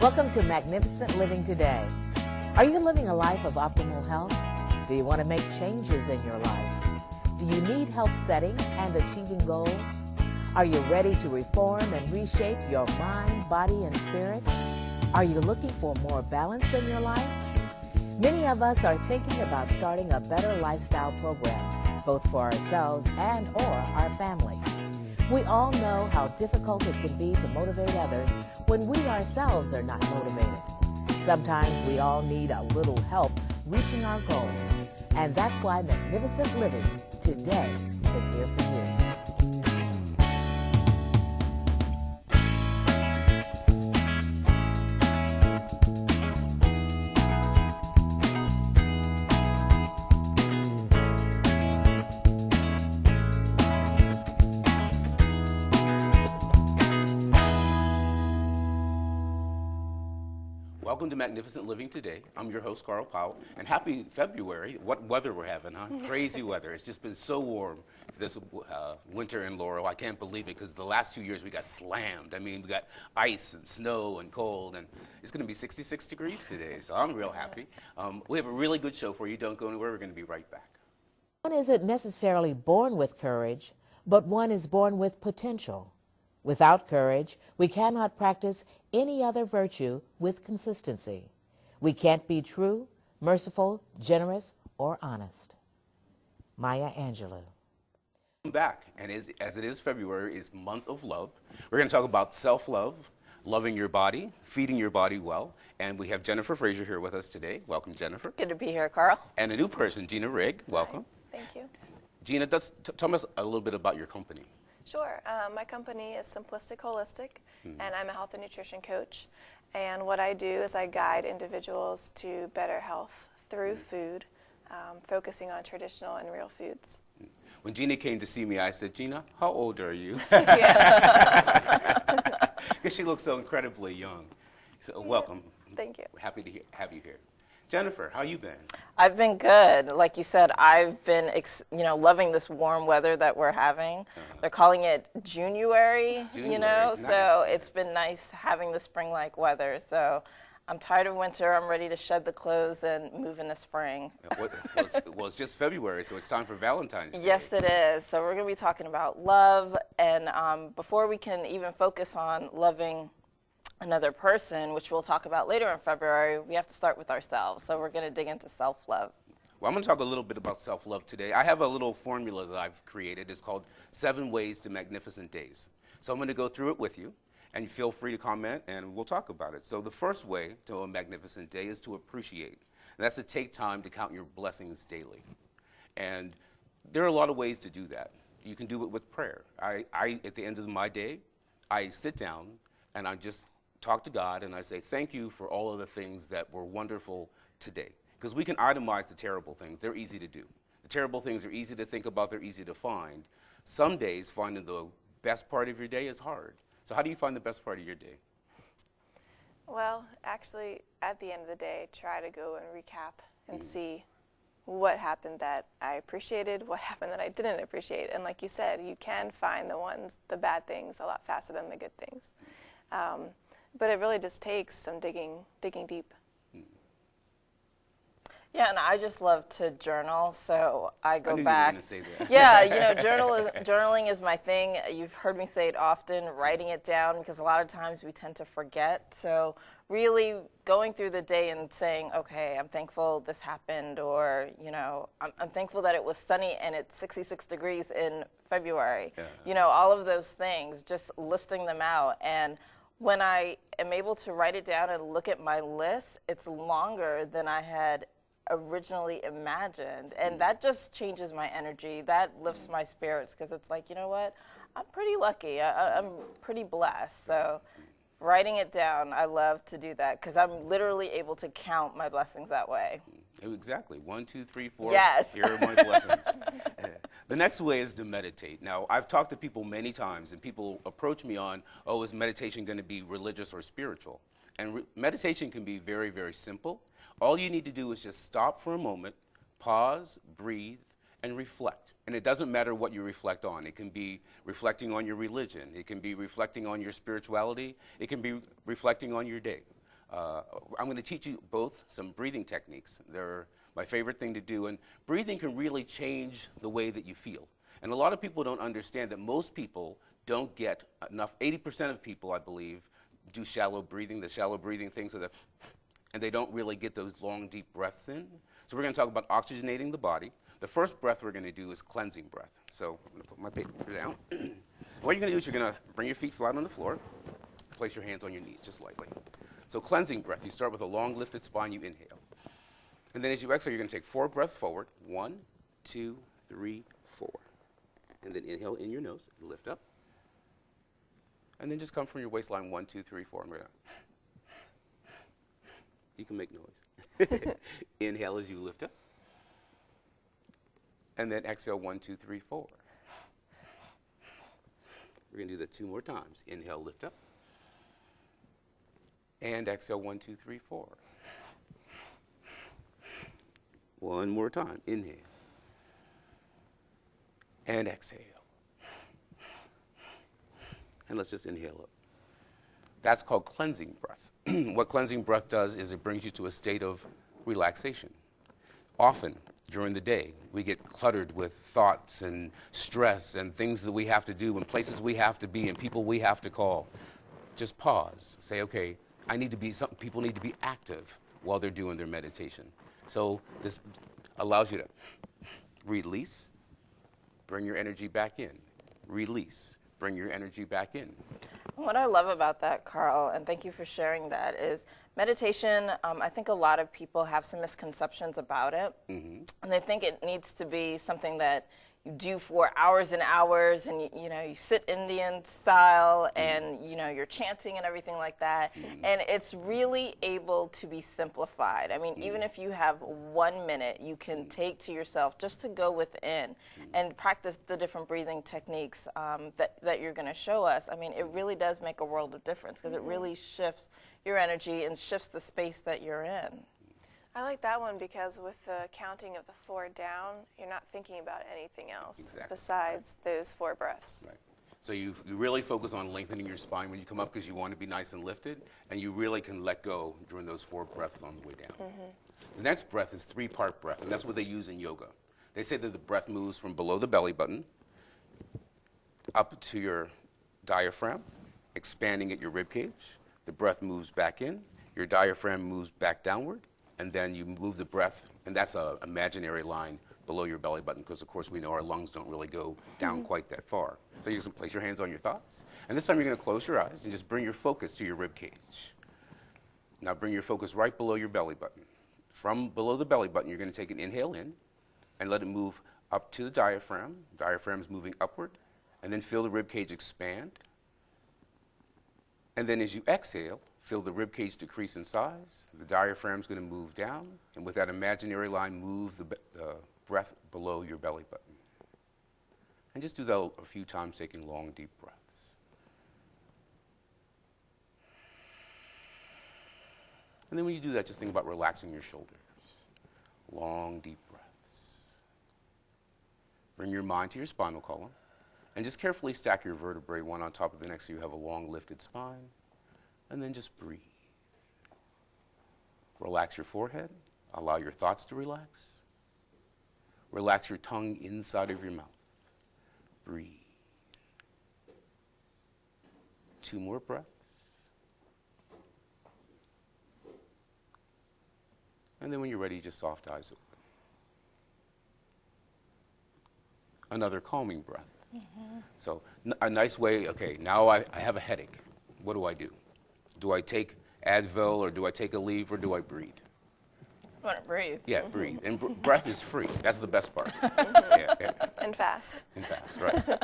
Welcome to Magnificent Living Today. Are you living a life of optimal health? Do you want to make changes in your life? Do you need help setting and achieving goals? Are you ready to reform and reshape your mind, body, and spirit? Are you looking for more balance in your life? Many of us are thinking about starting a better lifestyle program, both for ourselves and or our family. We all know how difficult it can be to motivate others when we ourselves are not motivated. Sometimes we all need a little help reaching our goals, and that's why Magnificent Living Today is here for you. Welcome to Magnificent Living Today. I'm your host, Carl Powell, and happy February. What weather we're having, huh? Crazy weather. It's just been so warm this winter in Laurel. I can't believe it because the last 2 years we got slammed. I mean, we got ice and snow and cold, and it's going to be 66 degrees today, so I'm real happy. We have a really good show for you. Don't go anywhere. We're going to be right back. One isn't necessarily born with courage, but one is born with potential. Without courage, we cannot practice any other virtue with consistency. We can't be true, merciful, generous, or honest. Maya Angelou. Welcome back, and as it is February, it's the month of love. We're going to talk about self-love, loving your body, feeding your body well, and we have Jennifer Frazier here with us today. Welcome, Jennifer. Good to be here, Carl. And a new person, Gina Rigg. Welcome. Hi. Thank you. Gina, tell us a little bit about your company. Sure. My company is Simplistic Holistic, and I'm a health and nutrition coach. And what I do is I guide individuals to better health through food, focusing on traditional and real foods. When Gina came to see me, I said, Gina, how old are you? Because she looks so incredibly young. So, welcome. Thank you. We're happy to have you here. Jennifer, how you been? I've been good. Like you said, I've been, loving this warm weather that we're having. They're calling it January, Nice. So it's been nice having the spring-like weather. So I'm tired of winter. I'm ready to shed the clothes and move into spring. Well, it's just February, so it's time for Valentine's Day. Yes, it is. So we're going to be talking about love. And before we can even focus on loving another person, which we'll talk about later in February, we have to start with ourselves. So we're going to dig into self-love. Well, I'm going to talk a little bit about self-love today. I have a little formula that I've created. It's called 7 Ways to Magnificent Days. So I'm going to go through it with you, and feel free to comment, and we'll talk about it. So the first way to a magnificent day is to appreciate. And that's to take time to count your blessings daily. And there are a lot of ways to do that. You can do it with prayer. I at the end of my day, I sit down, and I just talk to God, and I say, thank you for all of the things that were wonderful today. Because we can itemize the terrible things. They're easy to do. The terrible things are easy to think about. They're easy to find. Some days, finding the best part of your day is hard. So how do you find the best part of your day? Well, actually, at the end of the day, try to go and recap and see what happened that I appreciated, what happened that I didn't appreciate. And like you said, you can find the bad things a lot faster than the good things. But it really just takes some digging deep. Yeah, and I just love to journal, so I go I knew back. You were going to say that. Yeah, journaling is my thing. You've heard me say it often, writing it down, because a lot of times we tend to forget. So really going through the day and saying, okay, I'm thankful this happened, or, I'm thankful that it was sunny and it's 66 degrees in February. Yeah. All of those things, just listing them out. And when I am able to write it down and look at my list, it's longer than I had originally imagined, and that just changes my energy. That lifts my spirits, because it's like, you know what, I'm pretty lucky. I'm pretty blessed. So writing it down, I love to do that, because I'm literally able to count my blessings that way. Exactly. 1, 2, 3, 4. Yes. Here are my blessings. The next way is to meditate. Now, I've talked to people many times, and people approach me on, oh, is meditation going to be religious or spiritual? And meditation can be very, very simple. All you need to do is just stop for a moment, pause, breathe, and reflect. And it doesn't matter what you reflect on. It can be reflecting on your religion. It can be reflecting on your spirituality. It can be reflecting on your day. I'm going to teach you both some breathing techniques. They're my favorite thing to do, and breathing can really change the way that you feel. And a lot of people don't understand that most people don't get enough. 80% of people, I believe, do shallow breathing, the shallow breathing things, and they don't really get those long, deep breaths in. So we're going to talk about oxygenating the body. The first breath we're going to do is cleansing breath. So I'm going to put my paper down. What you're going to do is you're going to bring your feet flat on the floor, place your hands on your knees just lightly. So cleansing breath, you start with a long lifted spine, you inhale. And then as you exhale, you're going to take 4 breaths forward. 1, 2, 3, 4. And then inhale in your nose, lift up. And then just come from your waistline, 1, 2, 3, 4. You can make noise. Inhale as you lift up. And then exhale, 1, 2, 3, 4. We're going to do that 2 more times. Inhale, lift up. And exhale, 1, 2, 3, 4. 1 more time. Inhale. And exhale. And let's just inhale up. That's called cleansing breath. What cleansing breath does is it brings you to a state of relaxation. Often during the day, we get cluttered with thoughts and stress and things that we have to do and places we have to be and people we have to call. Just pause. Say, okay, people need to be active while they're doing their meditation. So this allows you to release, bring your energy back in. Release, bring your energy back in. What I love about that, Carl, and thank you for sharing that, is meditation, I think a lot of people have some misconceptions about it. Mm-hmm. And they think it needs to be something that you do for hours and hours, and you sit Indian style, and you're chanting and everything like that. Mm-hmm. And it's really able to be simplified. I mean, even if you have 1 minute, you can take to yourself just to go within and practice the different breathing techniques that you're going to show us. I mean, it really does make a world of difference because it really shifts your energy and shifts the space that you're in. I like that one because with the counting of the 4 down, you're not thinking about anything else besides those 4 breaths. Right. So you really focus on lengthening your spine when you come up because you want to be nice and lifted, and you really can let go during those 4 breaths on the way down. Mm-hmm. The next breath is 3-part breath, and that's what they use in yoga. They say that the breath moves from below the belly button up to your diaphragm, expanding at your rib cage. The breath moves back in, your diaphragm moves back downward, and then you move the breath, and that's an imaginary line below your belly button because, of course, we know our lungs don't really go down quite that far. So you just place your hands on your thighs. And this time you're going to close your eyes and just bring your focus to your rib cage. Now bring your focus right below your belly button. From below the belly button, you're going to take an inhale in and let it move up to the diaphragm. Diaphragm is moving upward. And then feel the rib cage expand. And then as you exhale, feel the rib cage decrease in size. The diaphragm is going to move down. And with that imaginary line, move the breath below your belly button. And just do that a few times, taking long, deep breaths. And then when you do that, just think about relaxing your shoulders. Long, deep breaths. Bring your mind to your spinal column. And just carefully stack your vertebrae one on top of the next so you have a long, lifted spine. And then just breathe. Relax your forehead. Allow your thoughts to relax. Relax your tongue inside of your mouth. Breathe. 2 more breaths. And then when you're ready, just soft eyes open. Another calming breath. Mm-hmm. So a nice way, okay, now I have a headache. What do? Do I take Advil, or do I take a leave, or do I breathe? You want to breathe. Yeah, breathe. And breath is free. That's the best part. Yeah. And fast. And fast, right.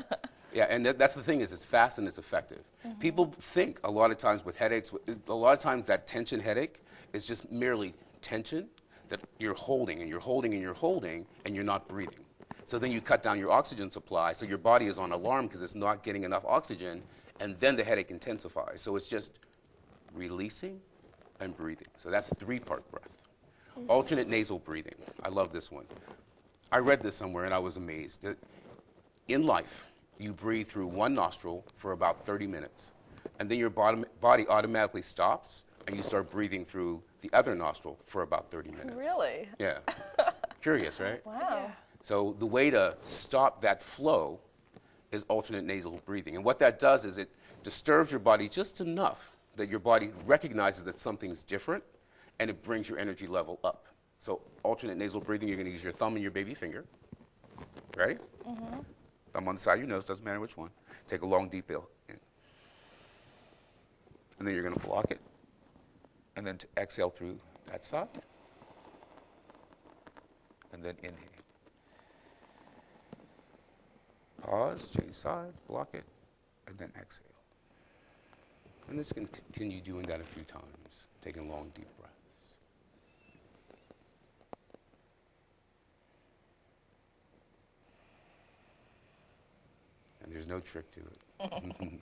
Yeah, and that's the thing is it's fast and it's effective. Mm-hmm. People think a lot of times with headaches, a lot of times that tension headache is just merely tension that you're holding and you're holding and you're holding and you're not breathing. So then you cut down your oxygen supply, so your body is on alarm because it's not getting enough oxygen, and then the headache intensifies. So it's just releasing and breathing. So that's 3-part breath. Mm-hmm. Alternate nasal breathing. I love this one. I read this somewhere and I was amazed. That in life, you breathe through one nostril for about 30 minutes, and then your body automatically stops and you start breathing through the other nostril for about 30 minutes. Really? Yeah. Curious, right? Wow. Yeah. So the way to stop that flow is alternate nasal breathing. And what that does is it disturbs your body just enough that your body recognizes that something's different, and it brings your energy level up. So alternate nasal breathing, you're going to use your thumb and your baby finger. Ready? Mm-hmm. Thumb on the side of your nose, doesn't matter which one. Take a long, deep inhale. And then you're going to block it. And then to exhale through that side. And then inhale. Pause, change sides, block it, and then exhale. And this can continue doing that a few times, taking long, deep breaths. And there's no trick to it.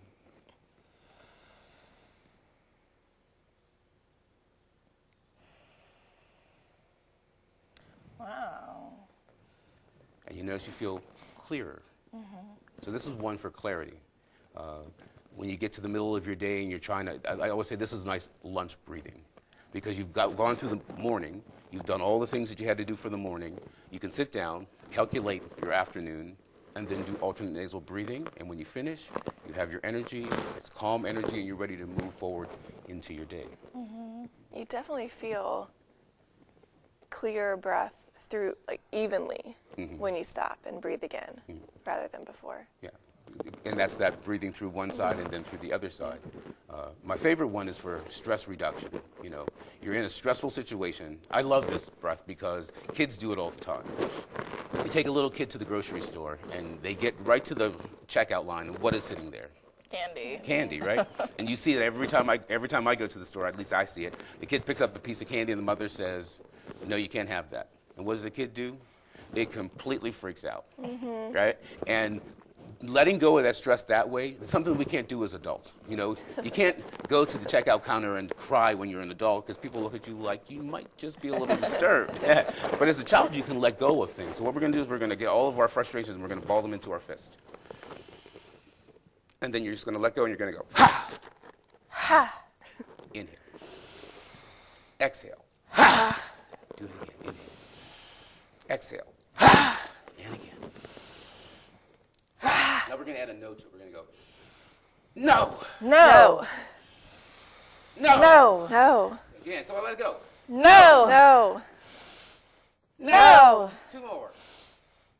Wow. And you notice you feel clearer. So this is one for clarity. When you get to the middle of your day and you're trying to, I always say this is nice lunch breathing, because you've gone through the morning, you've done all the things that you had to do for the morning, you can sit down, calculate your afternoon, and then do alternate nasal breathing, and when you finish, you have your energy, it's calm energy, and you're ready to move forward into your day. You definitely feel clearer breath through, like, evenly when you stop and breathe again rather than before. Yeah, and that's that breathing through one side and then through the other side. My favorite one is for stress reduction. You know, you're in a stressful situation. I love this breath because kids do it all the time. You take a little kid to the grocery store and they get right to the checkout line, and what is sitting there? Candy. Candy, right? And you see that every time I go to the store, at least I see it, the kid picks up the piece of candy and the mother says, "No, you can't have that." And what does the kid do? It completely freaks out, right? And letting go of that stress that way is something we can't do as adults. You know, you can't go to the checkout counter and cry when you're an adult because people look at you like you might just be a little disturbed. But as a child, you can let go of things. So what we're going to do is we're going to get all of our frustrations and we're going to ball them into our fist. And then you're just going to let go and you're going to go, ha! Ha! Inhale. Exhale. Ha! Do it again. Inhale. Exhale. Ha! And again. Now we're going to add a no to it. We're going to go, no! No. No! No. No. Again, come on, let it go. No. No. No. Two more.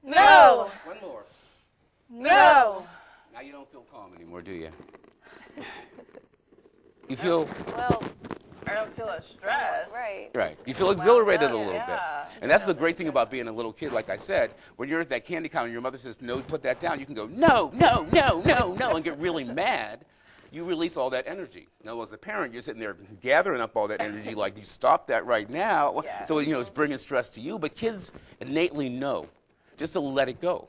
No. One more. No. Now you don't feel calm anymore, do you? You feel, Well, I don't feel as stressed. right. right, you feel exhilarated a little yeah. bit. And that's the great thing about being a little kid, like I said. When you're at that candy counter and your mother says, no, put that down, you can go, no, no, no, no, no, and get really mad. You release all that energy. Now, as a parent, you're sitting there gathering up all that energy like, you stop that right now. Yeah. So, you know, it's bringing stress to you. But kids innately know just to let it go.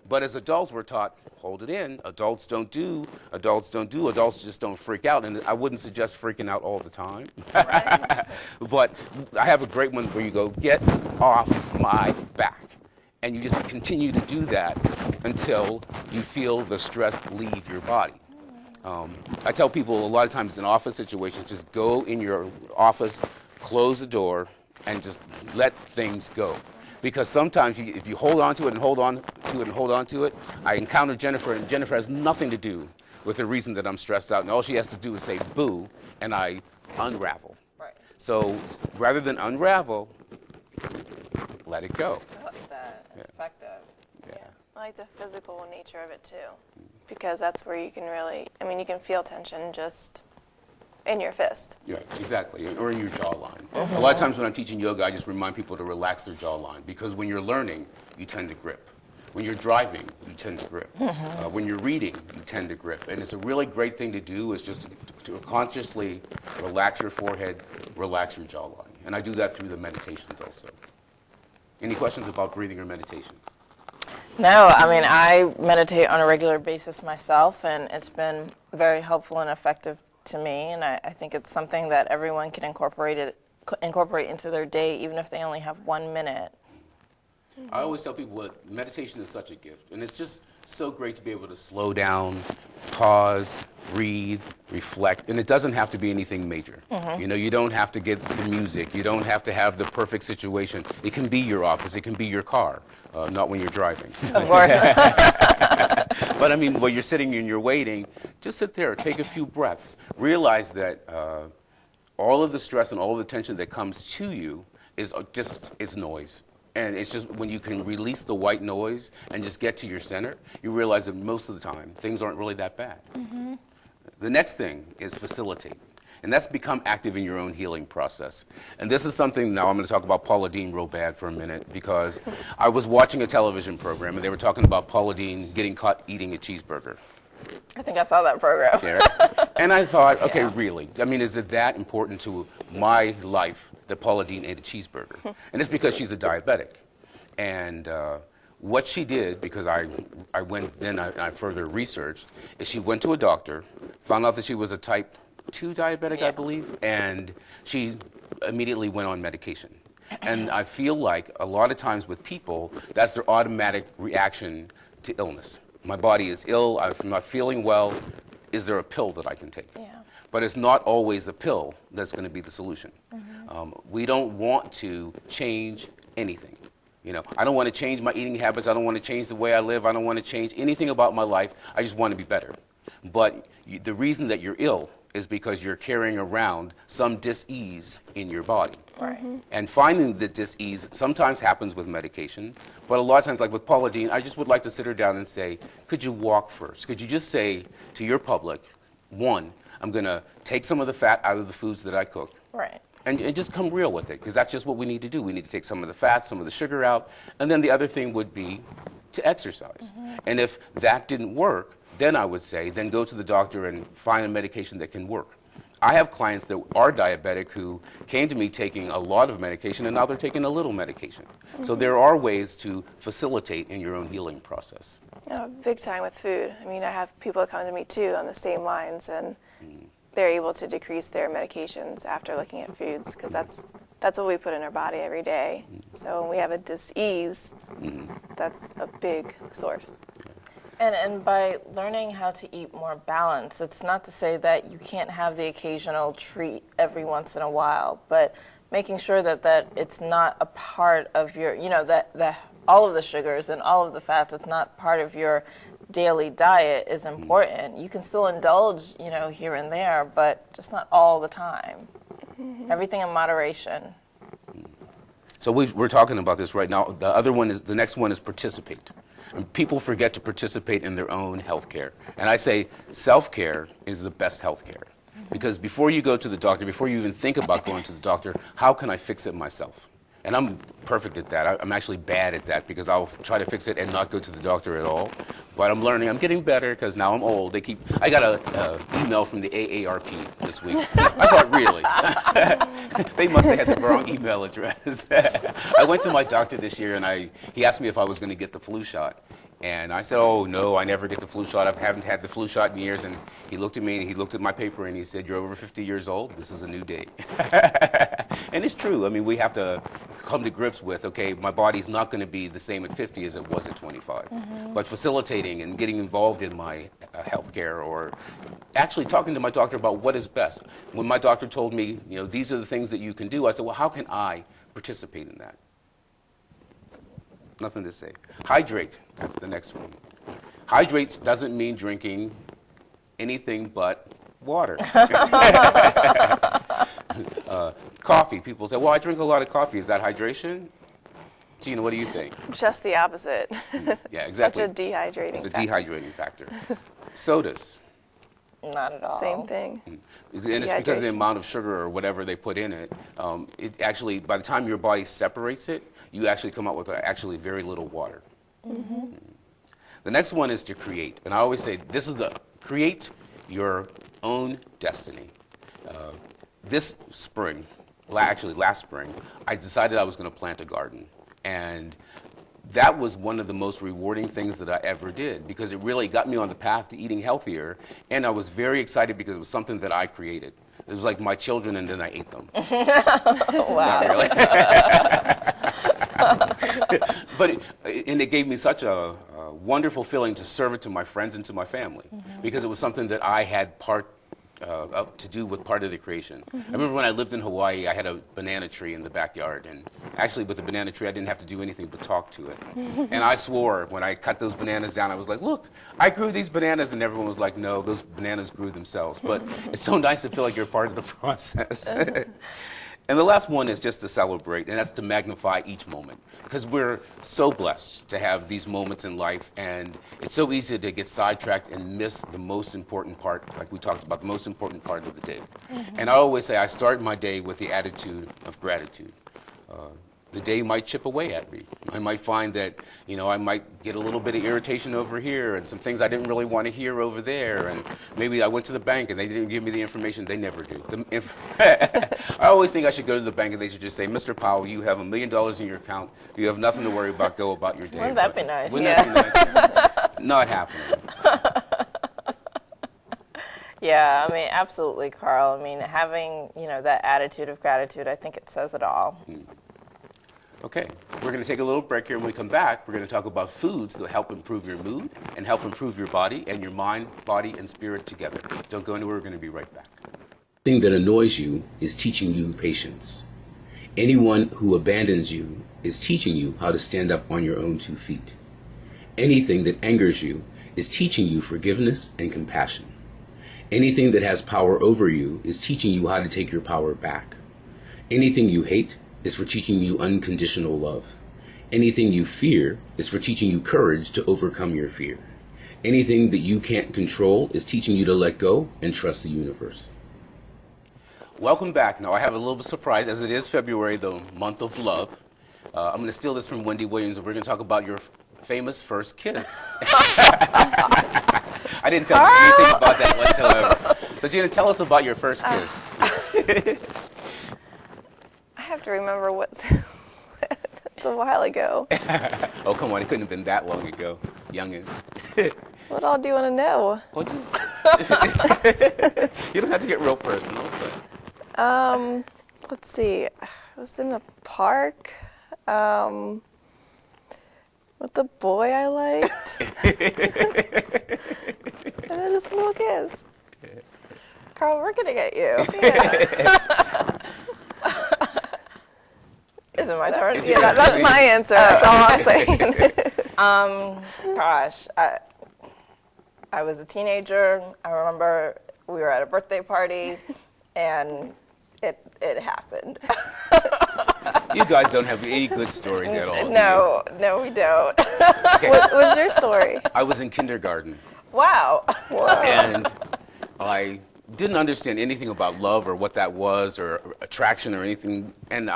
But as adults, we're taught, hold it in. Adults don't do. Adults just don't freak out. And I wouldn't suggest freaking out all the time. Right. But I have a great one where you go, get off my back. And you just continue to do that until you feel the stress leave your body. I tell people a lot of times in office situations, just go in your office, close the door, and just let things go. Because sometimes if you hold on to it and hold on to it and hold on to it, I encountered Jennifer, and Jennifer has nothing to do with the reason that I'm stressed out, and all she has to do is say boo, and I unravel. Right. So rather than unravel, let it go. I like that. It's effective. Yeah. I like the physical nature of it too, because that's where you can really, I mean, you can feel tension just in your fist. Yeah, exactly, or in your jawline. A lot of times when I'm teaching yoga, I just remind people to relax their jawline, because when you're learning, you tend to grip. When you're driving, you tend to grip. When you're reading, you tend to grip. And it's a really great thing to do is just to consciously relax your forehead, relax your jawline. And I do that through the meditations also. Any questions about breathing or meditation? No, I mean, I meditate on a regular basis myself, and it's been very helpful and effective to me, and I think it's something that everyone can incorporate into their day, even if they only have 1 minute. I always tell people that meditation is such a gift, and it's just so great to be able to slow down, pause, breathe, reflect, and it doesn't have to be anything major. You know, you don't have to get the music, you don't have to have the perfect situation. It can be your office, it can be your car, not when you're driving. Of course. But I mean, when you're sitting and you're waiting, just sit there, take a few breaths, realize that all of the stress and all of the tension that comes to you is it's noise. And it's just when you can release the white noise and just get to your center, you realize that most of the time, things aren't really that bad. The next thing is facilitate. And that's become active in your own healing process. And this is something, now I'm going to talk about Paula Deen real bad for a minute, because I was watching a television program and they were talking about Paula Deen getting caught eating a cheeseburger. I think I saw that program. Yeah. And I thought, okay, really? I mean, is it that important to my life that Paula Deen ate a cheeseburger? And it's because she's a diabetic. And what she did, because I further researched, is she went to a doctor, found out that she was a type 2 diabetic, I believe, and she immediately went on medication. And I feel like a lot of times with people, that's their automatic reaction to illness. My body is ill, I'm not feeling well, is there a pill that I can take? Yeah. But it's not always the pill that's going to be the solution. We don't want to change anything. You know, I don't want to change my eating habits, I don't want to change the way I live, I don't want to change anything about my life, I just want to be better. But the reason that you're ill is because you're carrying around some dis-ease in your body. Right. And finding the dis-ease sometimes happens with medication, but a lot of times, like with Paula Deen, I just would like to sit her down and say, could you walk first? Could you just say to your public, one, I'm going to take some of the fat out of the foods that I cook. Right. And just come real with it, because that's just what we need to do. We need to take some of the fat, some of the sugar out, and then the other thing would be to exercise. And if that didn't work, then I would say, then go to the doctor and find a medication that can work. I have clients that are diabetic who came to me taking a lot of medication, and now they're taking a little medication. So there are ways to facilitate in your own healing process. Oh, big time with food. I mean, I have people that come to me too on the same lines, and they're able to decrease their medications after looking at foods, because that's what we put in our body every day. So when we have a dis-ease, that's a big source. And by learning how to eat more balanced, it's not to say that you can't have the occasional treat every once in a while, but making sure that it's not a part of your, you know, that all of the sugars and all of the fats, it's not part of your daily diet is important. You can still indulge, you know, here and there, but just not all the time. Everything in moderation. So we're talking about this right now. The next one is participate. And people forget to participate in their own health care. And I say self-care is the best health care. Because before you go to the doctor, before you even think about going to the doctor, how can I fix it myself? And I'm perfect at that. I'm actually bad at that, because I'll try to fix it and not go to the doctor at all. But I'm learning. I'm getting better, because now I'm old. I got an email from the AARP this week. I thought, really? They must have had the wrong email address. I went to my doctor this year, and he asked me if I was going to get the flu shot. And I said, oh, no, I never get the flu shot. I haven't had the flu shot in years. And he looked at me, and he looked at my paper, and he said, you're over 50 years old. This is a new day. And it's true. I mean, we have to come to grips with, okay, my body's not going to be the same at 50 as it was at 25. But facilitating and getting involved in my health care, or actually talking to my doctor about what is best. When my doctor told me, you know, these are the things that you can do, I said, well, how can I participate in that? Nothing to say. Hydrate, that's the next one. Hydrate doesn't mean drinking anything but water. Coffee, people say, well, I drink a lot of coffee. Is that hydration? Gina, what do you think? Just the opposite. Yeah, exactly. Such a dehydrating It's a factor. dehydrating factor. Sodas. Not at all. Same thing. And it's because of the amount of sugar or whatever they put in it. It actually, by the time your body separates it, you actually come out with actually very little water. The next one is to create. And I always say, create your own destiny. This spring, actually last spring, I decided I was going to plant a garden. And that was one of the most rewarding things that I ever did, because it really got me on the path to eating healthier. And I was very excited because it was something that I created. It was like my children, and then I ate them. Wow. Not really. And it gave me such a wonderful feeling to serve it to my friends and to my family, because it was something that I had to do with part of the creation. I remember when I lived in Hawaii, I had a banana tree in the backyard, and actually with the banana tree, I didn't have to do anything but talk to it. And I swore when I cut those bananas down, I was like, look, I grew these bananas, and everyone was like, no, those bananas grew themselves. But it's so nice to feel like you're part of the process. And the last one is just to celebrate, and that's to magnify each moment. Because we're so blessed to have these moments in life, and it's so easy to get sidetracked and miss the most important part, like we talked about, the most important part of the day. And I always say I start my day with the attitude of gratitude. The day might chip away at me. I might find that, I might get a little bit of irritation over here and some things I didn't really want to hear over there. And maybe I went to the bank and they didn't give me the information. They never do. I always think I should go to the bank and they should just say, Mr. Powell, you have $1 million in your account. You have nothing to worry about. Go about your day. Wouldn't that be nice? Wouldn't that be nice? Not happening. Yeah, I mean, absolutely, Carl. I mean, having, that attitude of gratitude, I think it says it all. Okay, we're going to take a little break here. When we come back, we're going to talk about foods that help improve your mood and help improve your body and your mind, body, and spirit together. Don't go anywhere. We're going to be right back. The thing that annoys you is teaching you patience. Anyone who abandons you is teaching you how to stand up on your own 2 feet. Anything that angers you is teaching you forgiveness and compassion. Anything that has power over you is teaching you how to take your power back. Anything you hate is for teaching you unconditional love. Anything you fear is for teaching you courage to overcome your fear. Anything that you can't control is teaching you to let go and trust the universe. Welcome back. Now, I have a little bit of surprise, as it is February, the month of love. I'm going to steal this from Wendy Williams, and we're going to talk about your famous first kiss. I didn't tell you anything about that whatsoever. So, Gina, tell us about your first kiss. I have to remember what's. It's a while ago. Oh, come on. It couldn't have been that long ago. Youngin. What all do you want to know? Well, just you don't have to get real personal. But. Let's see. I was in a park with the boy I liked. And it was just a little kiss. Carl, we're going to get you. Yeah. Is it my turn? Yeah, that's my answer. That's all I'm saying. Gosh, I was a teenager. I remember we were at a birthday party, and it happened. You guys don't have any good stories at all. No, we don't. Okay. What was your story? I was in kindergarten. Wow. Whoa. And I didn't understand anything about love or what that was or attraction or anything. And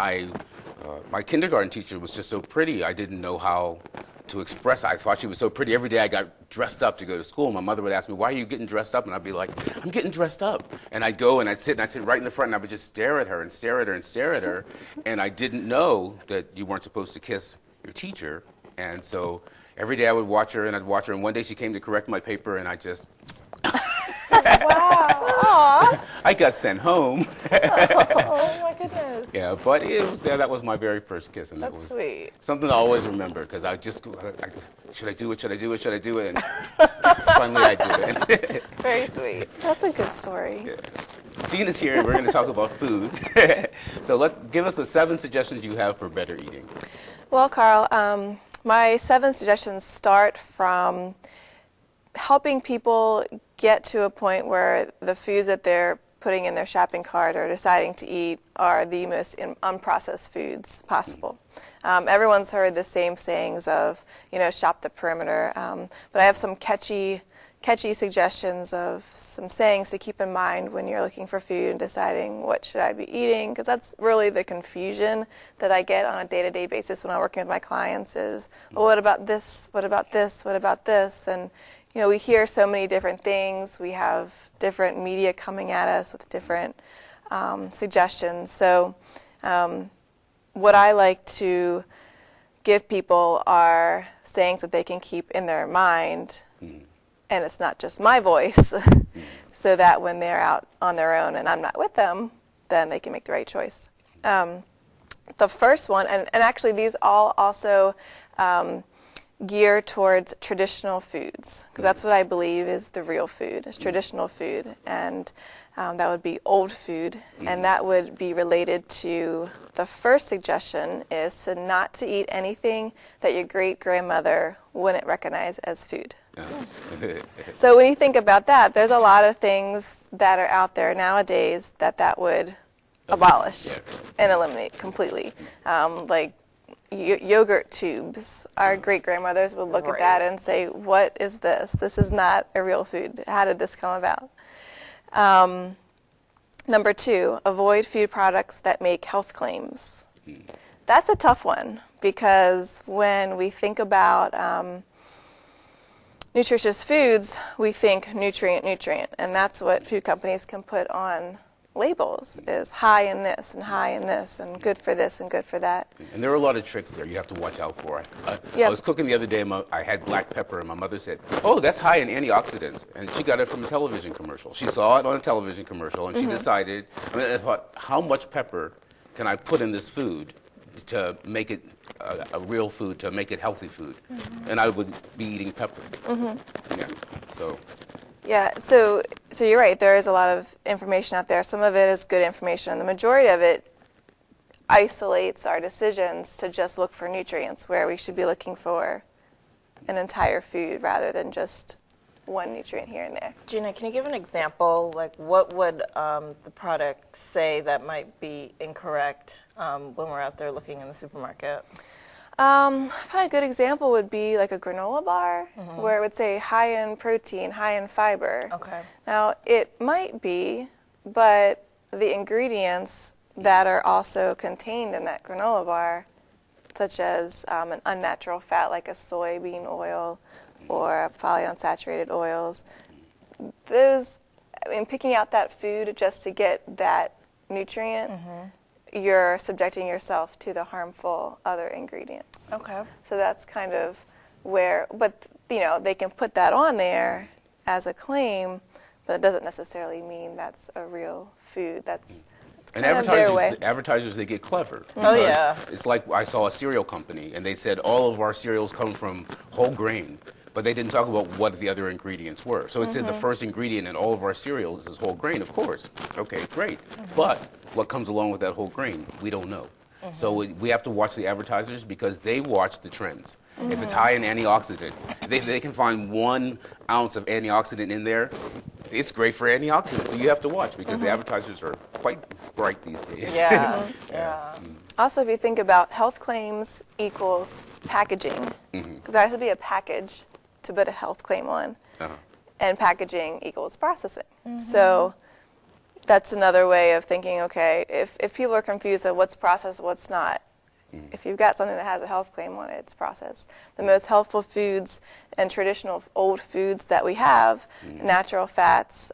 my kindergarten teacher was just so pretty. I didn't know how to express. I thought she was so pretty. Every day I got dressed up to go to school. My mother would ask me, why are you getting dressed up? And I'd be like, I'm getting dressed up. And I'd go and I'd sit right in the front and I would just stare at her and stare at her and stare at her. And I didn't know that you weren't supposed to kiss your teacher. And so every day I would watch her and I'd watch her. And one day she came to correct my paper and I just... Wow. I got sent home. Oh my goodness. Yeah, but it was there. That was my very first kiss, and That's it was sweet. something I always remember because should I do it? Should I do it? Should I do it? And finally, I did it. Very sweet. That's a good story. Yeah. Gina's here, and we're going to talk about food. So give us the 7 suggestions you have for better eating. Well, Carl, my 7 suggestions start from helping people get to a point where the foods that they're putting in their shopping cart or deciding to eat are the most unprocessed foods possible. Everyone's heard the same sayings of, shop the perimeter, but I have some catchy suggestions of some sayings to keep in mind when you're looking for food and deciding what should I be eating, because that's really the confusion that I get on a day-to-day basis when I'm working with my clients is, well, what about this, what about this, what about this, and we hear so many different things. We have different media coming at us with different suggestions. So what I like to give people are sayings that they can keep in their mind, and it's not just my voice, so that when they're out on their own and I'm not with them, then they can make the right choice. the first one, and actually these all also gear towards traditional foods, because that's what I believe is the real food, is traditional food, and that would be old food, and that would be related to the first suggestion is to not to eat anything that your great-grandmother wouldn't recognize as food. So when you think about that, there's a lot of things that are out there nowadays that would abolish and eliminate completely, like yogurt tubes. Our great-grandmothers would look at that and say, what is this? This is not a real food. How did this come about? Number 2, avoid food products that make health claims. That's a tough one, because when we think about nutritious foods, we think nutrient, and that's what food companies can put on labels, is high in this and good for this and good for that. And there are a lot of tricks there you have to watch out for. I was cooking the other day, I had black pepper, and my mother said, oh, that's high in antioxidants. And she got it from a television commercial. She saw it on a television commercial, and she decided, I thought, how much pepper can I put in this food to make it a real food, to make it healthy food? And I would be eating pepper. Yeah, so you're right. There is a lot of information out there. Some of it is good information, and the majority of it isolates our decisions to just look for nutrients, where we should be looking for an entire food rather than just one nutrient here and there. Gina, can you give an example? Like, what would the product say that might be incorrect when we're out there looking in the supermarket? Probably a good example would be like a granola bar, where it would say high in protein, high in fiber. Okay. Now, it might be, but the ingredients that are also contained in that granola bar, such as an unnatural fat like a soybean oil or polyunsaturated oils, those, picking out that food just to get that nutrient, you're subjecting yourself to the harmful other ingredients. Okay. So that's kind of where, but they can put that on there as a claim, but it doesn't necessarily mean that's a real food. That's And kind of their way. advertisers, they get clever. Oh, yeah. It's like I saw a cereal company, and they said all of our cereals come from whole grain, but they didn't talk about what the other ingredients were. So it said the first ingredient in all of our cereals is whole grain, of course. Okay, great. But what comes along with that whole grain, we don't know. So we have to watch the advertisers, because they watch the trends. If it's high in antioxidant, they can find 1 ounce of antioxidant in there. It's great for antioxidants, so you have to watch, because the advertisers are quite bright these days. Yeah. Also, if you think about health claims equals packaging, because there has to be a package to put a health claim on, and packaging equals processing. So that's another way of thinking, okay, if people are confused at what's processed, what's not, if you've got something that has a health claim on it, it's processed. The most healthful foods and traditional old foods that we have, natural fats,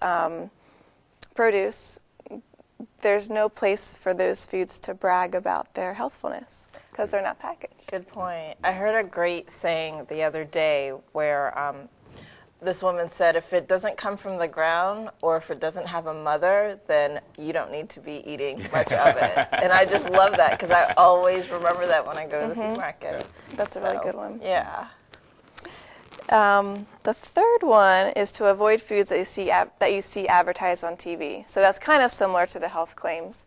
produce, there's no place for those foods to brag about their healthfulness, because they're not packaged. Good point. I heard a great saying the other day where this woman said, if it doesn't come from the ground, or if it doesn't have a mother, then you don't need to be eating much of it. And I just love that, because I always remember that when I go to the supermarket. That's a really good one. Yeah. The third one is to avoid foods that you see advertised on TV. So that's kind of similar to the health claims.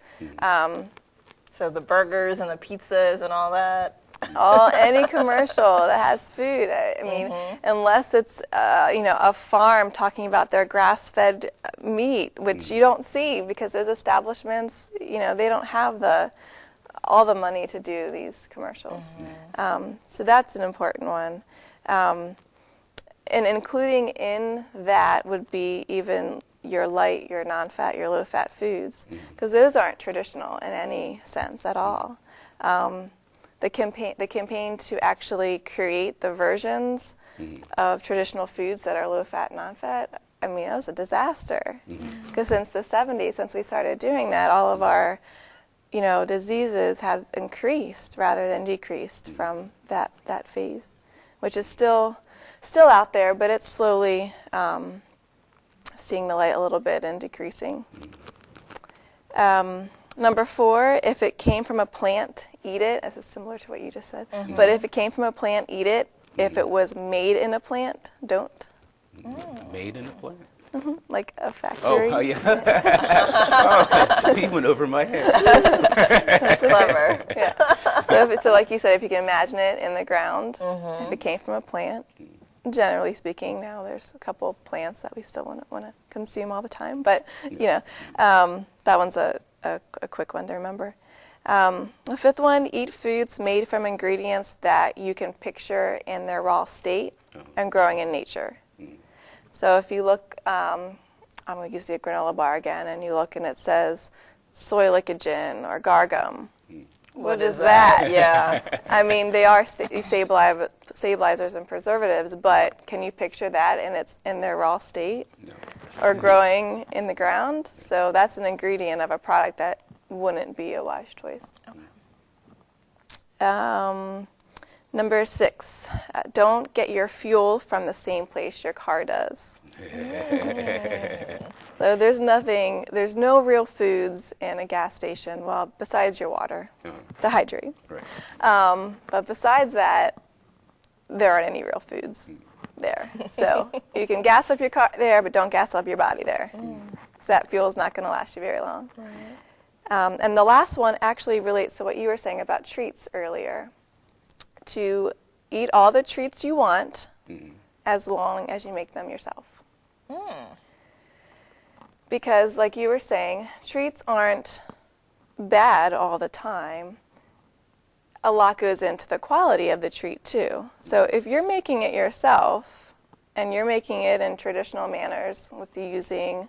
So the burgers and the pizzas and all that. Any commercial that has food. I mean, unless it's a farm talking about their grass-fed meat, which you don't see, because those establishments, they don't have all the money to do these commercials. So that's an important one. And including in that would be even your light, your non-fat, your low-fat foods, because those aren't traditional in any sense at all. The campaign to actually create the versions of traditional foods that are low-fat, non-fat, I mean, that was a disaster. Because since the 70s, since we started doing that, all of our diseases have increased rather than decreased from that phase, which is still out there, but it's slowly seeing the light a little bit and decreasing. Number 4, if it came from a plant, eat it. This is similar to what you just said. But if it came from a plant, eat it. If it was made in a plant, don't. Made in a plant? Like a factory. Oh, yeah. Oh, he went over my head. That's clever. Yeah. So like you said, if you can imagine it in the ground, if it came from a plant, generally speaking, now there's a couple of plants that we still want to consume all the time. But, you know, that one's a quick one to remember. The 5th one, eat foods made from ingredients that you can picture in their raw state and growing in nature. So if you look, I'm going to use the granola bar again, and you look and it says soy licogen or gargum. What is that? Yeah. I mean, they are stabilizers and preservatives, but can you picture that in their raw state? No. Or growing in the ground? So that's an ingredient of a product that wouldn't be a wise choice. Okay. Number 6, don't get your fuel from the same place your car does. So there's no real foods in a gas station, well, besides your water to hydrate. Right. But besides that, there aren't any real foods there. So you can gas up your car there, but don't gas up your body there. So that fuel is not going to last you very long. Right. And the last one actually relates to what you were saying about treats earlier. To eat all the treats you want as long as you make them yourself. Because like you were saying, treats aren't bad all the time. A lot goes into the quality of the treat too. So if you're making it yourself and you're making it in traditional manners with using,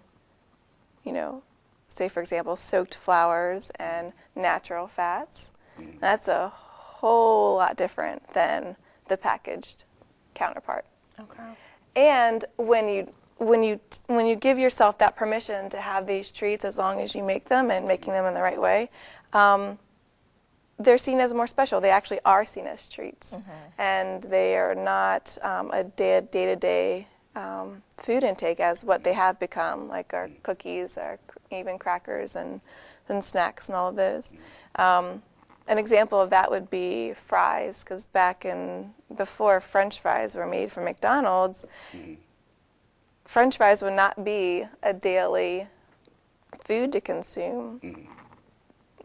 you know, say for example, soaked flours and natural fats, that's a whole lot different than the packaged counterpart. Okay. And when you give yourself that permission to have these treats as long as you make them and making them in the right way, they're seen as more special. They actually are seen as treats. And they are not a day-to-day food intake as what they have become, like our cookies, or even crackers and snacks and all of those. An example of that would be fries, because before French fries were made from McDonald's, French fries would not be a daily food to consume.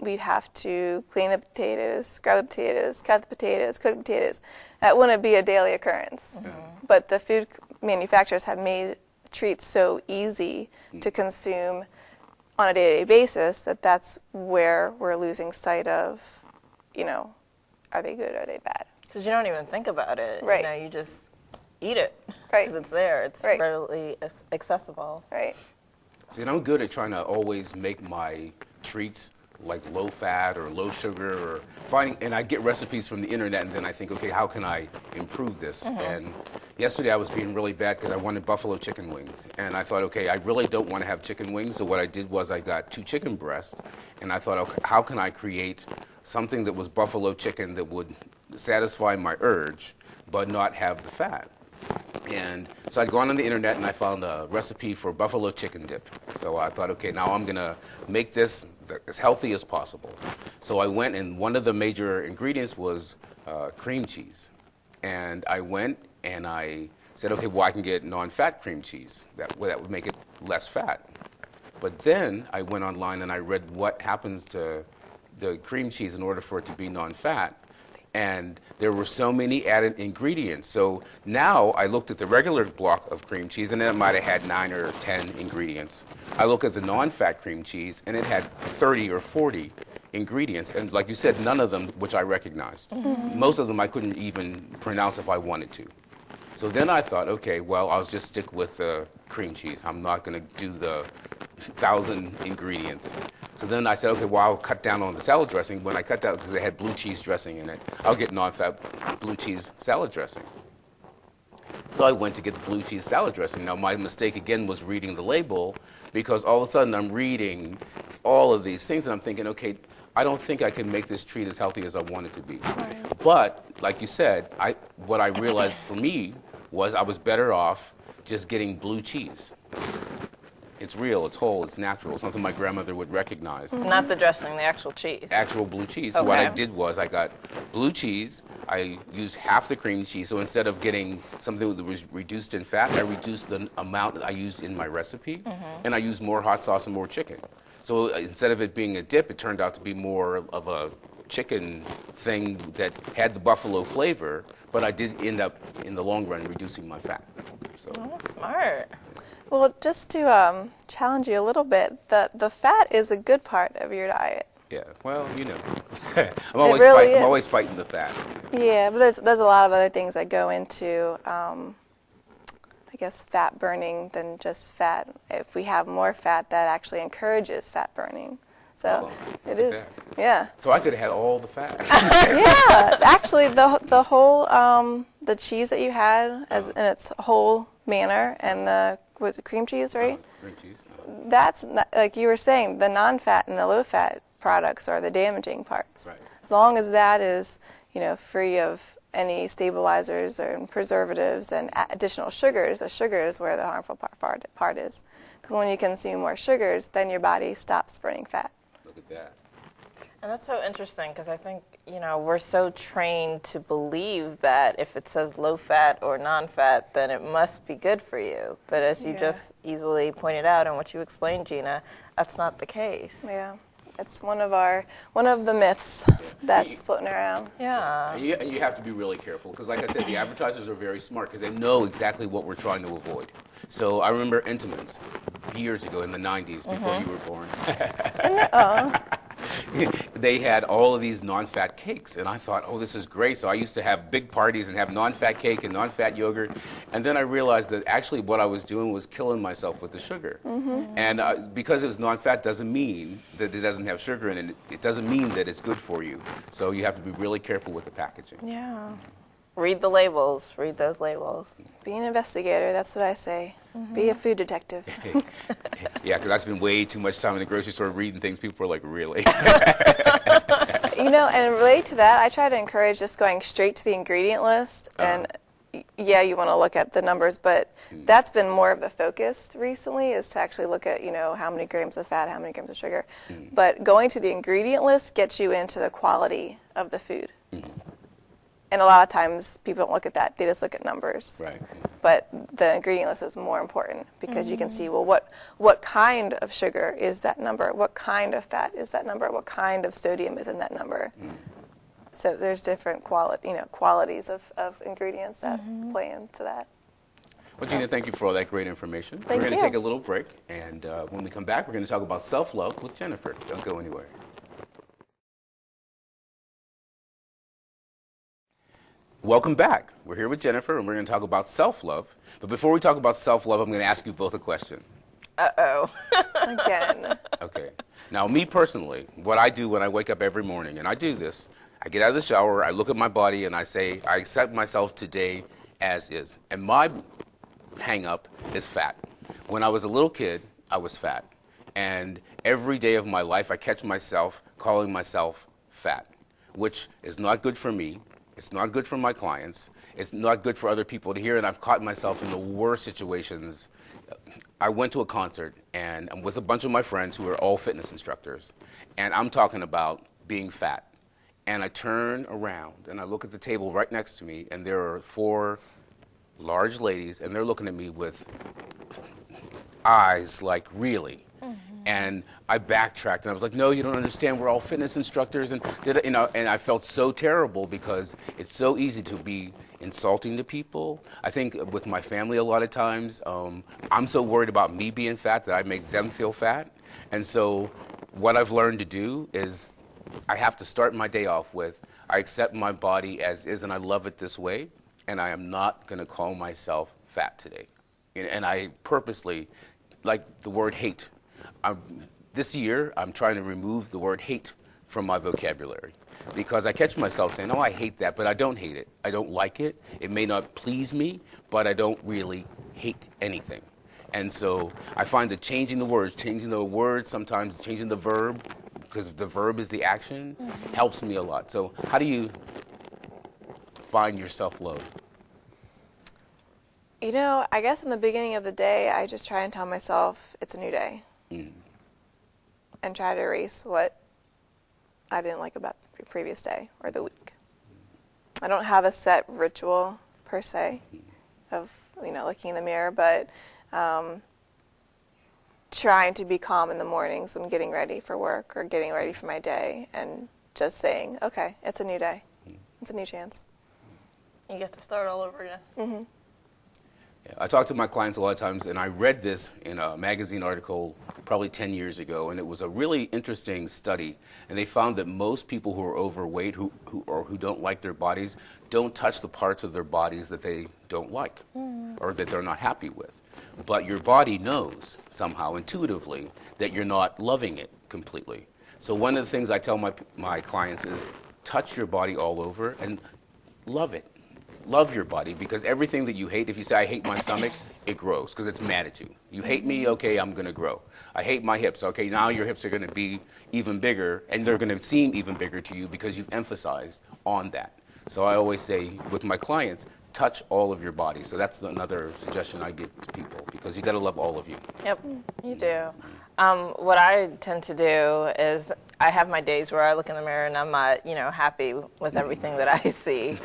We'd have to clean the potatoes, scrub the potatoes, cut the potatoes, cook the potatoes. That wouldn't be a daily occurrence. But the food manufacturers have made treats so easy to consume on a day-to-day basis that's where we're losing sight of, you know, are they good, are they bad? Because you don't even think about it. Right. You know, you just eat it. Right. Because it's there. It's Right. readily accessible. Right. See, and I'm good at trying to always make my treats like low fat or low sugar, or and I get recipes from the internet, and then I think, okay, how can I improve this? And yesterday I was being really bad because I wanted buffalo chicken wings, and I thought, okay, I really don't want to have chicken wings, so what I did was I got 2 chicken breasts, and I thought, okay, how can I create something that was buffalo chicken that would satisfy my urge but not have the fat? And so I'd gone on the internet and I found a recipe for buffalo chicken dip. So I thought, okay, now I'm going to make this as healthy as possible. So I went, and one of the major ingredients was cream cheese. And I went and I said, okay, well, I can get non-fat cream cheese. That would make it less fat. But then I went online and I read what happens to the cream cheese in order for it to be non-fat. And there were so many added ingredients. So now I looked at the regular block of cream cheese, and it might have had 9 or 10 ingredients. I look at the non-fat cream cheese, and it had 30 or 40 ingredients. And like you said, none of them which I recognized. Most of them I couldn't even pronounce if I wanted to. So then I thought, okay, well, I'll just stick with the cream cheese. I'm not going to do the 1,000 ingredients. So then I said, okay, well, I'll cut down on the salad dressing. When I cut down, because they had blue cheese dressing in it, I'll get non-fat blue cheese salad dressing. So I went to get the blue cheese salad dressing. Now, my mistake, again, was reading the label, because all of a sudden I'm reading all of these things, and I'm thinking, okay, I don't think I can make this treat as healthy as I want it to be. Right. But, like you said, what I realized for me was I was better off just getting blue cheese. It's real, it's whole, it's natural, something my grandmother would recognize. Not the dressing, the actual cheese. Actual blue cheese. So what I did was I got blue cheese, I used half the cream cheese, so instead of getting something that was reduced in fat, I reduced the amount that I used in my recipe, and I used more hot sauce and more chicken. So instead of it being a dip, it turned out to be more of a chicken thing that had the buffalo flavor, but I did end up, in the long run, reducing my fat. So. Oh, smart. Well, just to challenge you a little bit, the fat is a good part of your diet. Yeah, well, you know, I'm really always fighting the fat. Yeah, but there's a lot of other things that go into, I guess, fat burning than just fat. If we have more fat, that actually encourages fat burning. So it is, yeah. So I could have had all the fat. Yeah, actually, the whole the cheese that you had in its whole manner, and the cream cheese, right? Cream cheese. That's not, like you were saying, the non-fat and the low-fat products are the damaging parts. Right. As long as that is, free of any stabilizers or preservatives and additional sugars, the sugar is where the harmful part is. Because when you consume more sugars, then your body stops burning fat. Look at that. And that's so interesting because I think, we're so trained to believe that if it says low fat or non-fat, then it must be good for you. But as you just easily pointed out and what you explained, Gina, that's not the case. Yeah. It's one of the myths that's floating around. Yeah. And you have to be really careful because, like I said, the advertisers are very smart because they know exactly what we're trying to avoid. So I remember Intimins years ago in the 90s, before you were born. They had all of these non-fat cakes, and I thought, oh, this is great. So I used to have big parties and have non-fat cake and non-fat yogurt, and then I realized that actually what I was doing was killing myself with the sugar. And because it was non-fat doesn't mean that it doesn't have sugar in it. It doesn't mean that it's good for you. So you have to be really careful with the packaging. Yeah. Read the labels. Read those labels. Be an investigator, that's what I say. Be a food detective. Yeah, because I spend way too much time in the grocery store reading things. People are like, really? And related to that, I try to encourage just going straight to the ingredient list. And yeah, you want to look at the numbers, but that's been more of the focus recently, is to actually look at, how many grams of fat, how many grams of sugar. But going to the ingredient list gets you into the quality of the food. And a lot of times people don't look at that. They just look at numbers. Right. But the ingredient list is more important because you can see, well, what kind of sugar is that number? What kind of fat is that number? What kind of sodium is in that number? So there's different qualities of ingredients that play into that. Well, Gina, thank you for all that great information. Thank We're going you. to take a little break, and when we come back, we're going to talk about self-love with Jennifer. Don't go anywhere. Welcome back. We're here with Jennifer, and we're going to talk about self-love. But before we talk about self-love, I'm going to ask you both a question. Uh-oh. Again. Okay. Now, me personally, what I do when I wake up every morning, and I do this, I get out of the shower, I look at my body, and I say, I accept myself today as is. And my hang-up is fat. When I was a little kid, I was fat. And every day of my life, I catch myself calling myself fat, which is not good for me. It's not good for my clients. It's not good for other people to hear, and I've caught myself in the worst situations. I went to a concert, and I'm with a bunch of my friends who are all fitness instructors, and I'm talking about being fat. And I turn around, and I look at the table right next to me, and there are 4 large ladies, and they're looking at me with eyes like, really? And I backtracked, and I was like, no, you don't understand. We're all fitness instructors. And I felt so terrible because it's so easy to be insulting to people. I think with my family a lot of times, I'm so worried about me being fat that I make them feel fat. And so what I've learned to do is I have to start my day off with, I accept my body as is, and I love it this way, and I am not going to call myself fat today. And I purposely, like the word hate, this year, I'm trying to remove the word hate from my vocabulary because I catch myself saying, oh, I hate that, but I don't hate it. I don't like it. It may not please me, but I don't really hate anything. And so I find that changing the words, sometimes changing the verb, because the verb is the action, helps me a lot. So how do you find your self-love? You know, I guess in the beginning of the day, I just try and tell myself it's a new day. And try to erase what I didn't like about the previous day or the week. I don't have a set ritual per se of, looking in the mirror, but trying to be calm in the mornings when getting ready for work or getting ready for my day and just saying, okay, it's a new day. It's a new chance. You get to start all over again. Mm-hmm. Yeah, I talk to my clients a lot of times, and I read this in a magazine article probably 10 years ago, and it was a really interesting study. And they found that most people who are overweight, who don't like their bodies, don't touch the parts of their bodies that they don't like or that they're not happy with. But your body knows somehow, intuitively, that you're not loving it completely. So one of the things I tell my clients is touch your body all over and love it. Love your body, because everything that you hate, if you say, I hate my stomach, it grows because it's mad at you. You hate me, okay, I'm going to grow. I hate my hips, okay, now your hips are going to be even bigger, and they're going to seem even bigger to you because you've emphasized on that. So I always say with my clients, touch all of your body. So that's another suggestion I give to people, because you got to love all of you. Yep, you do. What I tend to do is I have my days where I look in the mirror and I'm not, happy with everything that I see.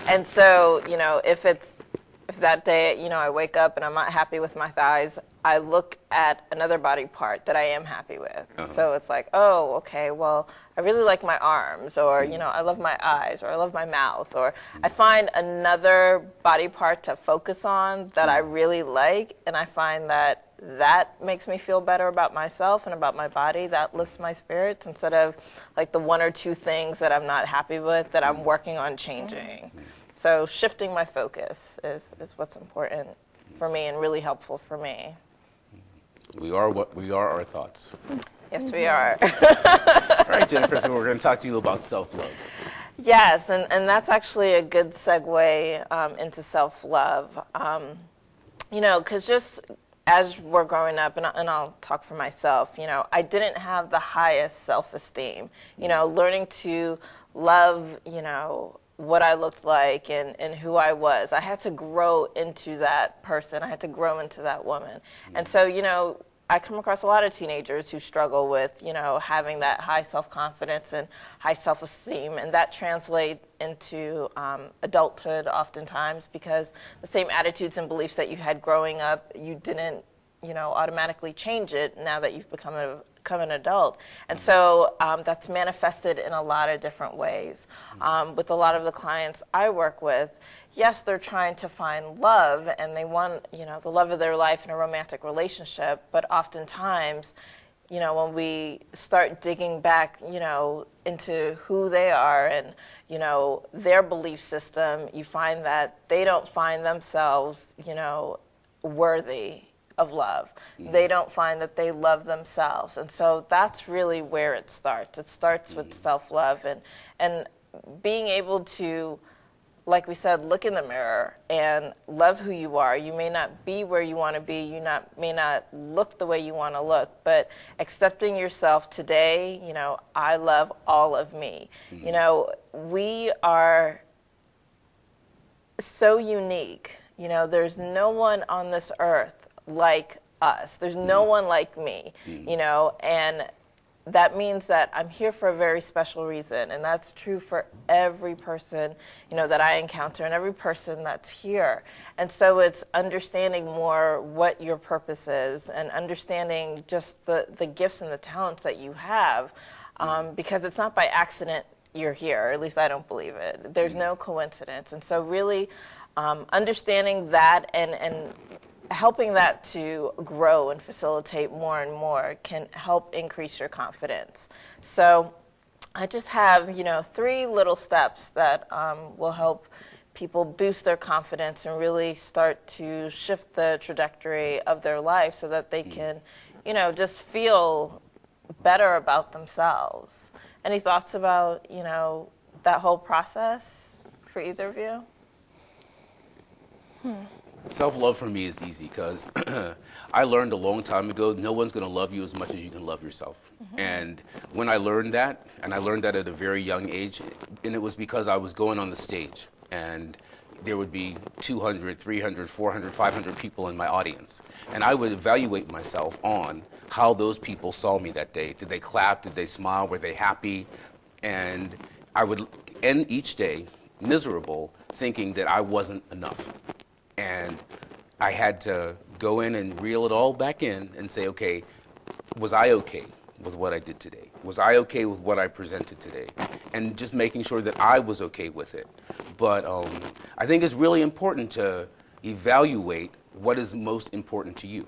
And so, if that day, I wake up and I'm not happy with my thighs, I look at another body part that I am happy with. So it's like, oh, okay, well, I really like my arms, or, I love my eyes, or I love my mouth, or I find another body part to focus on that I really like, and I find that makes me feel better about myself and about my body. That lifts my spirits, instead of like the one or two things that I'm not happy with that I'm working on changing. So shifting my focus is what's important for me and really helpful for me. We are what we are, our thoughts. Yes, we are. All right, Jennifer, so we're going to talk to you about self-love. Yes, and that's actually a good segue into self-love. Because just as we're growing up, and I'll talk for myself, I didn't have the highest self-esteem. Learning to love, what I looked like and who I was. I had to grow into that person. I had to grow into that woman. And so, I come across a lot of teenagers who struggle with, having that high self-confidence and high self-esteem, and that translates into adulthood oftentimes, because the same attitudes and beliefs that you had growing up, you didn't, automatically change it now that you've become an adult. And so that's manifested in a lot of different ways. With a lot of the clients I work with, yes, they're trying to find love and they want, the love of their life in a romantic relationship, but oftentimes, when we start digging back, into who they are and, their belief system, you find that they don't find themselves, worthy of love. They don't find that they love themselves. And so that's really where it starts. It starts with self-love and being able to, like we said, look in the mirror and love who you are. You may not be where you want to be. You may not look the way you want to look, but accepting yourself today, I love all of me. We are so unique. There's no one on this earth like us. There's no one like me, and that means that I'm here for a very special reason, and that's true for every person, that I encounter and every person that's here. And so it's understanding more what your purpose is and understanding just the gifts and the talents that you have, because it's not by accident you're here, or at least I don't believe it. There's no coincidence. And so really understanding that and helping that to grow and facilitate more and more can help increase your confidence. So I just have, 3 little steps that will help people boost their confidence and really start to shift the trajectory of their life so that they can, just feel better about themselves. Any thoughts about, that whole process for either of you? Self-love for me is easy because I learned a long time ago, no one's going to love you as much as you can love yourself. And when I learned that, and I learned that at a very young age, and it was because I was going on the stage. And there would be 200, 300, 400, 500 people in my audience. And I would evaluate myself on how those people saw me that day. Did they clap? Did they smile? Were they happy? And I would end each day miserable, thinking that I wasn't enough. And I had to go in and reel it all back in and say, okay, was I okay with what I did today? Was I okay with what I presented today? And just making sure that I was okay with it. But I think it's really important to evaluate what is most important to you,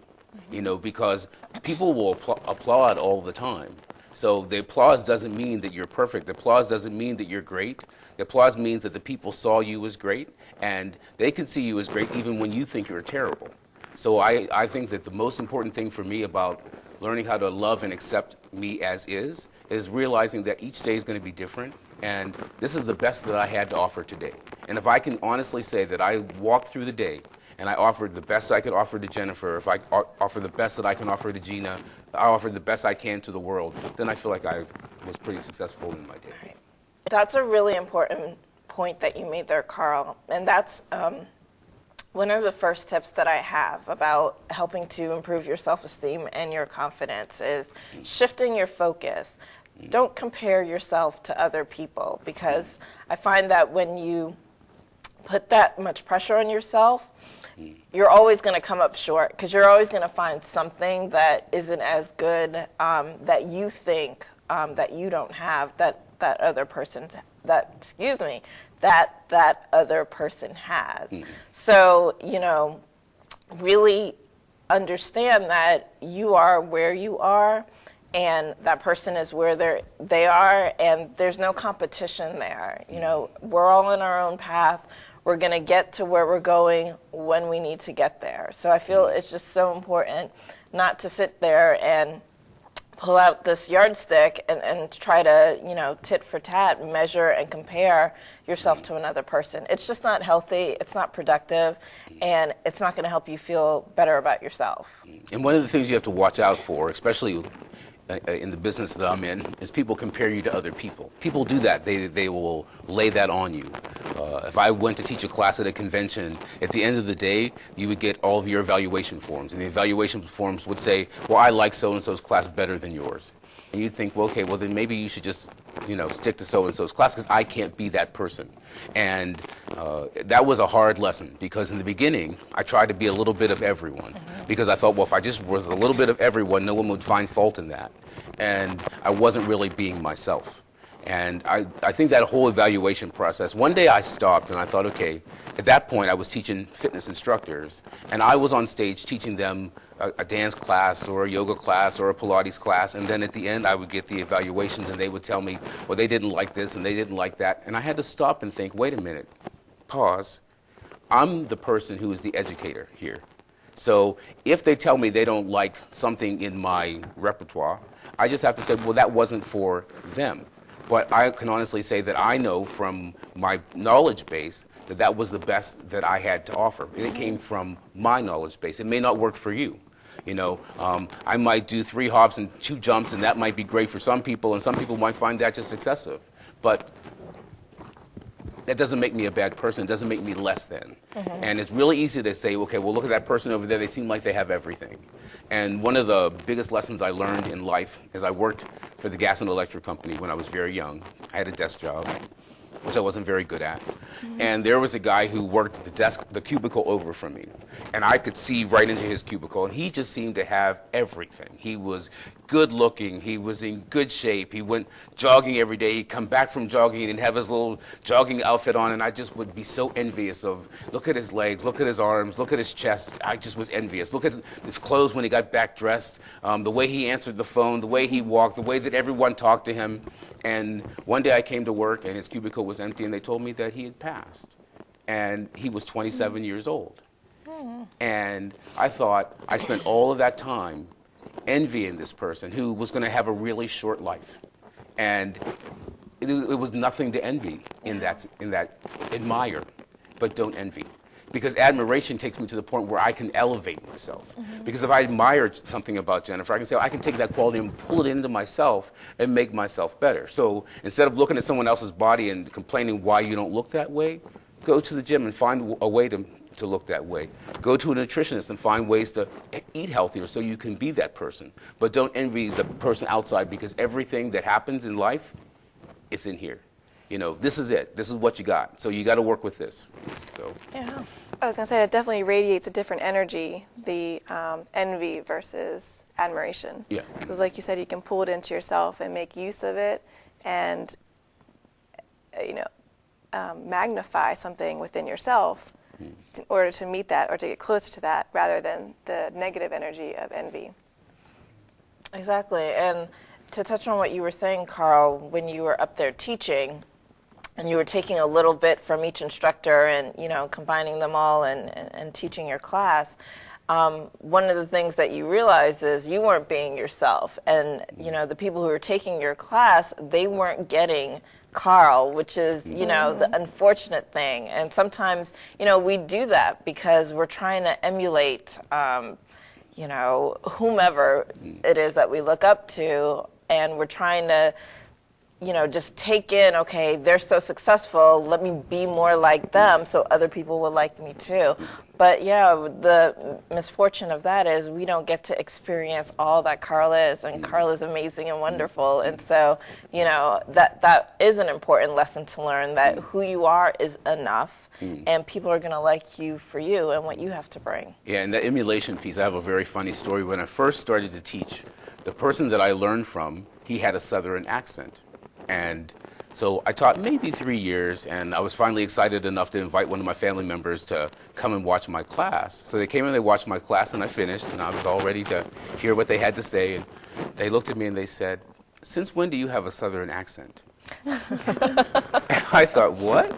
you know, because people will applaud all the time. So the applause doesn't mean that you're perfect. The applause doesn't mean that you're great. The applause means that the people saw you as great, and they can see you as great even when you think you're terrible. So I think that the most important thing for me about learning how to love and accept me as is realizing that each day is going to be different, and this is the best that I had to offer today. And if I can honestly say that I walked through the day and I offered the best I could offer to Jennifer, if I offer the best that I can offer to Gina, I offered the best I can to the world, then I feel like I was pretty successful in my day. Right. That's a really important point that you made there, Carl, and that's one of the first tips that I have about helping to improve your self-esteem and your confidence is shifting your focus. Don't compare yourself to other people, because I find that when you put that much pressure on yourself, you're always going to come up short, because you're always going to find something that isn't as good that you think that you don't have that other person that other person has. So, you know, really understand that you are where you are and that person is where they are, and there's no competition there. You know, we're all on our own path. We're going to get to where we're going when we need to get there. So I feel it's just so important not to sit there and pull out this yardstick and try to, you know, tit for tat, measure and compare yourself to another person. It's just not healthy, it's not productive, and it's not going to help you feel better about yourself. And one of the things you have to watch out for, especially in the business that I'm in, is people compare you to other people. People do that. They will lay that on you. If I went to teach a class at a convention, at the end of the day, you would get all of your evaluation forms. And the evaluation forms would say, well, I like so-and-so's class better than yours. And you'd think, well, okay, well, then maybe you should just, you know, stick to so-and-so's class, because I can't be that person. And that was a hard lesson, because in the beginning, I tried to be a little bit of everyone, because I thought, well, if I just was a little bit of everyone, no one would find fault in that. And I wasn't really being myself. And I think that whole evaluation process, one day I stopped and I thought, okay, at that point I was teaching fitness instructors, and I was on stage teaching them a dance class or a yoga class or a Pilates class, and then at the end I would get the evaluations and they would tell me, well, they didn't like this and they didn't like that. And I had to stop and think, wait a minute, pause. I'm the person who is the educator here. So if they tell me they don't like something in my repertoire, I just have to say, well, that wasn't for them. But I can honestly say that I know from my knowledge base that that was the best that I had to offer. And it came from my knowledge base. It may not work for you. You know, I might do 3 hops and 2 jumps, and that might be great for some people, and some people might find that just excessive. But that doesn't make me a bad person. It doesn't make me less than. And it's really easy to say, okay, well, look at that person over there. They seem like they have everything. And one of the biggest lessons I learned in life is I worked for the gas and electric company when I was very young. I had a desk job, which I wasn't very good at. And there was a guy who worked the cubicle over from me. And I could see right into his cubicle, and he just seemed to have everything. He was good looking, he was in good shape, he went jogging every day, he'd come back from jogging and have his little jogging outfit on, and I just would be so envious of, look at his legs, look at his arms, look at his chest. I just was envious. Look at his clothes when he got back dressed, the way he answered the phone, the way he walked, the way that everyone talked to him. And one day I came to work and his cubicle was empty, and they told me that he had passed. And he was 27 years old. And I thought, I spent all of that time envying this person who was going to have a really short life. And it was nothing to envy in that admire, but don't envy. Because admiration takes me to the point where I can elevate myself. Because if I admire something about Jennifer, I can say, I can take that quality and pull it into myself and make myself better. So instead of looking at someone else's body and complaining why you don't look that way, Go to the gym and find a way to look that way. Go to a nutritionist and find ways to eat healthier so you can be that person. But don't envy the person outside, because everything that happens in life, it's in here. You know, this is it. This is what you got. So you got to work with this. So. Yeah. I was going to say, it definitely radiates a different energy, the envy versus admiration. Yeah. Because like you said, you can pull it into yourself and make use of it and, magnify something within yourself in order to meet that or to get closer to that, rather than the negative energy of envy. Exactly. And to touch on what you were saying, Carl, when you were up there teaching, and you were taking a little bit from each instructor and, combining them all and teaching your class, one of the things that you realized is you weren't being yourself. And, the people who were taking your class, they weren't getting Carl, which is, the unfortunate thing. And sometimes, we do that because we're trying to emulate, whomever it is that we look up to, and we're trying to, just take in, okay, they're so successful, let me be more like them so other people will like me too. But yeah, the misfortune of that is we don't get to experience all that Carl is, and Carl is amazing and wonderful. And so, that is an important lesson to learn, that who you are is enough, and people are going to like you for you and what you have to bring. Yeah, and the emulation piece, I have a very funny story. When I first started to teach, the person that I learned from, he had a Southern accent. And so I taught maybe 3 years, and I was finally excited enough to invite one of my family members to come and watch my class. So they came and they watched my class, and I finished, and I was all ready to hear what they had to say. And they looked at me and they said, "Since when do you have a Southern accent?" And I thought, what?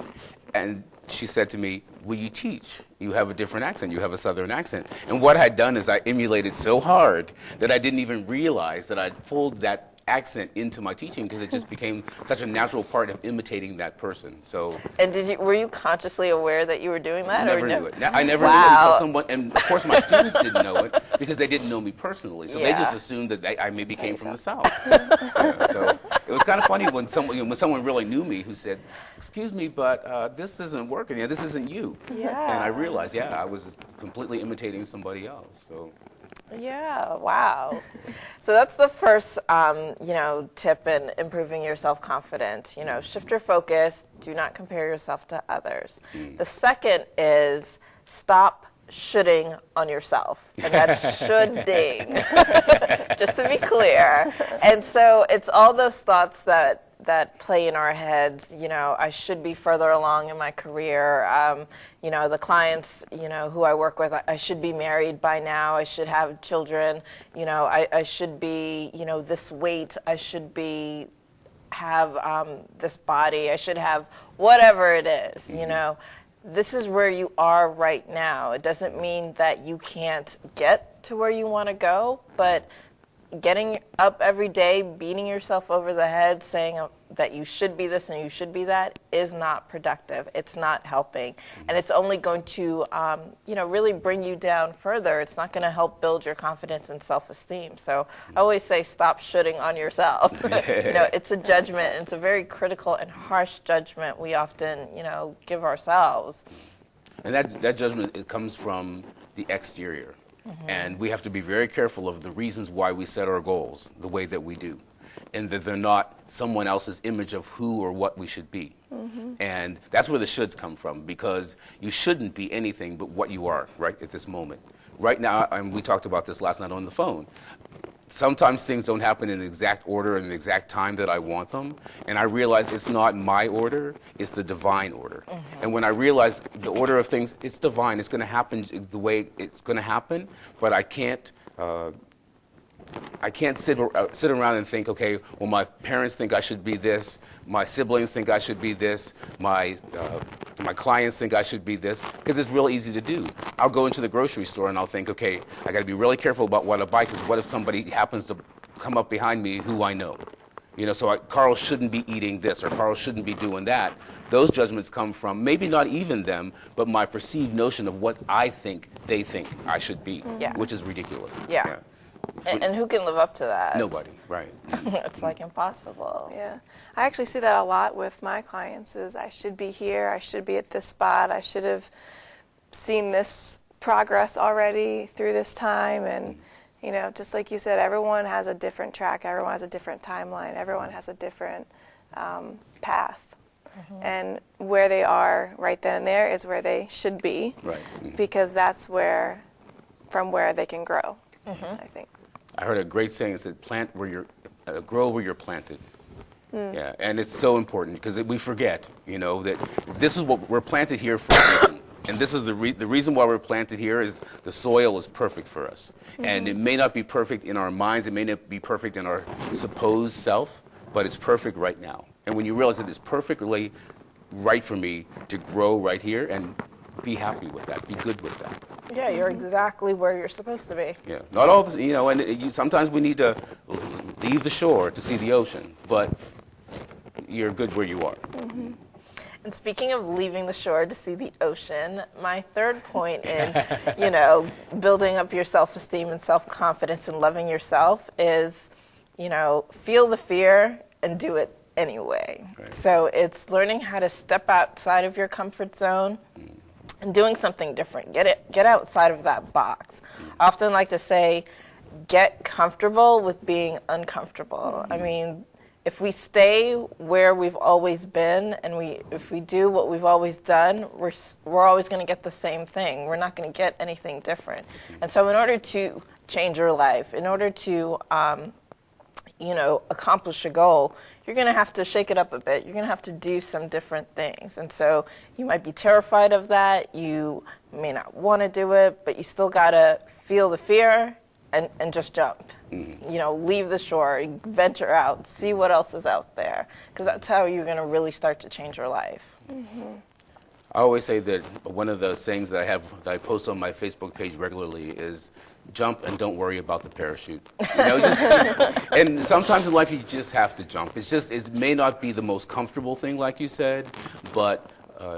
And she said to me, "Well, you teach. You have a different accent. You have a Southern accent." And what I'd done is I emulated so hard that I didn't even realize that I'd pulled that accent into my teaching, because it just became such a natural part of imitating that person. So. And were you consciously aware that you were doing that? Never or knew no? it. I never knew it until someone, and of course my students didn't know it because they didn't know me personally. So they just assumed that I maybe came from the South. Yeah, so it was kind of funny when someone really knew me who said, "Excuse me, but this isn't working. Yeah, this isn't you." Yeah. And I realized, I was completely imitating somebody else. So. Yeah, wow. So that's the first, tip in improving your self-confidence. Shift your focus. Do not compare yourself to others. The second is stop shoulding on yourself. And that's shoulding, just to be clear. And so it's all those thoughts that play in our heads. I should be further along in my career. The clients, who I work with, I should be married by now. I should have children. I should be, this weight. I should have this body. I should have whatever it is, This is where you are right now. It doesn't mean that you can't get to where you want to go, but getting up every day, beating yourself over the head, saying that you should be this and you should be that is not productive. It's not helping. And it's only going to, really bring you down further. It's not going to help build your confidence and self-esteem. So I always say stop shoulding on yourself. It's a judgment. And it's a very critical and harsh judgment we often, give ourselves. And that judgment, it comes from the exterior. And we have to be very careful of the reasons why we set our goals the way that we do, and that they're not someone else's image of who or what we should be. And that's where the shoulds come from, because you shouldn't be anything but what you are right at this moment. Right now, and we talked about this last night on the phone, sometimes things don't happen in the exact order and the exact time that I want them. And I realize it's not my order, it's the divine order. And when I realize the order of things, it's divine, it's going to happen the way it's going to happen, but I can't sit around and think, okay, well, my parents think I should be this, my siblings think I should be this, my clients think I should be this, because it's real easy to do. I'll go into the grocery store and I'll think, okay, I got to be really careful about what I buy, because what if somebody happens to come up behind me who I know? So Carl shouldn't be eating this, or Carl shouldn't be doing that. Those judgments come from maybe not even them, but my perceived notion of what I think they think I should be, which is ridiculous. Yeah. And who can live up to that? Nobody, right. It's like impossible. Yeah. I actually see that a lot with my clients is I should be here, I should be at this spot, I should have seen this progress already through this time. And, you know, just like you said, everyone has a different track, everyone has a different timeline, everyone has a different path. And where they are right then and there is where they should be, Right. because that's from where they can grow, I think. I heard a great saying. It said, grow where you're planted. Yeah, and it's so important because we forget, you know, that this is what we're planted here for a reason. And this is the reason why we're planted here is the soil is perfect for us. And it may not be perfect in our minds, it may not be perfect in our supposed self, but it's perfect right now. And when you realize that it's perfectly right for me to grow right here, and be happy with that, be good with that. Yeah, you're exactly where you're supposed to be. Yeah, not all the, you know, and sometimes we need to leave the shore to see the ocean, but you're good where you are. And speaking of leaving the shore to see the ocean, my third point in, you know, building up your self-esteem and self-confidence and loving yourself is, you know, feel the fear and do it anyway. Right. So it's learning how to step outside of your comfort zone and doing something different. Get outside of that box. I often like to say, get comfortable with being uncomfortable. I mean, if we stay where we've always been and if we do what we've always done, we're always going to get the same thing. We're not going to get anything different. And so in order to change your life, in order to you know, accomplish a goal, you're going to have to shake it up a bit. You're going to have to do some different things. And so you might be terrified of that. You may not want to do it, but you still got to feel the fear and just jump. You know, leave the shore, venture out, see what else is out there, because that's how you're going to really start to change your life. I always say that one of the sayings that I post on my Facebook page regularly is jump and don't worry about the parachute. You know, and sometimes in life you just have to jump. It may not be the most comfortable thing, like you said, but